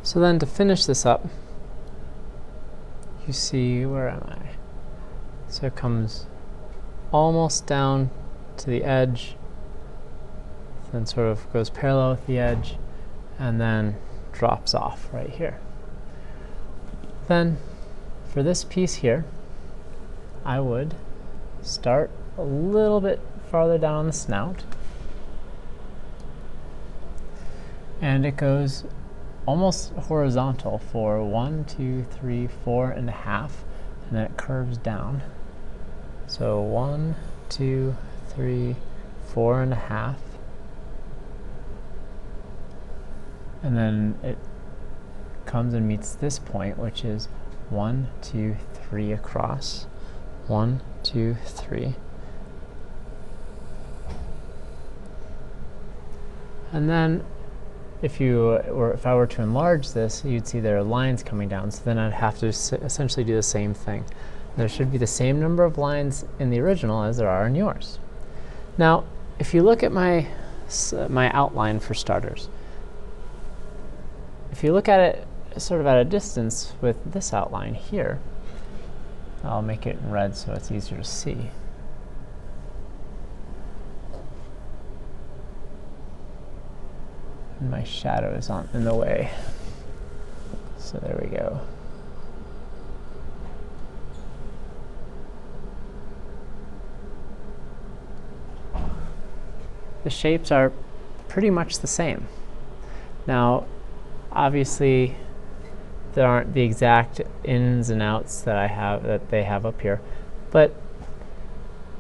So then to finish this up, you see, where am I? So it comes almost down to the edge, then sort of goes parallel with the edge, and then drops off right here. Then for this piece here, I would start a little bit farther down on the snout, and it goes almost horizontal for 1, 2, 3, 4.5, and then it curves down. So 1, 2, 3, 4.5, and then it comes and meets this point, which is 1, 2, 3 across. 1, 2, 3. And then if I were to enlarge this, you'd see there are lines coming down, so then I'd have to essentially do the same thing. There should be the same number of lines in the original as there are in yours. Now, if you look at my outline for starters, if you look at it sort of at a distance with this outline here, I'll make it in red so it's easier to see. And my shadow is in the way. So there we go. The shapes are pretty much the same. Now, obviously, there aren't the exact ins and outs that they have up here, but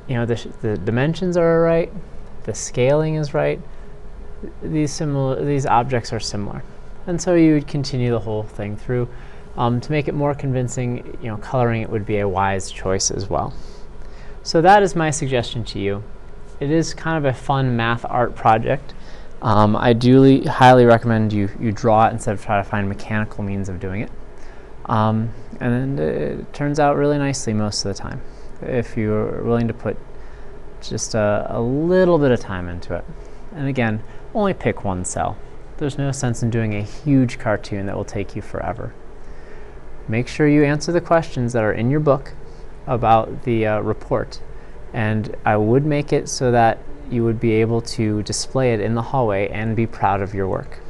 you know, the dimensions are right, the scaling is right. These objects are similar, and so you would continue the whole thing through. To make it more convincing, you know, coloring it would be a wise choice as well. So that is my suggestion to you. It is kind of a fun math art project. I do highly recommend you draw it instead of try to find mechanical means of doing it. And it turns out really nicely most of the time, if you're willing to put just a little bit of time into it. And again, only pick one cell. There's no sense in doing a huge cartoon that will take you forever. Make sure you answer the questions that are in your book about the report, and I would make it so that you would be able to display it in the hallway and be proud of your work.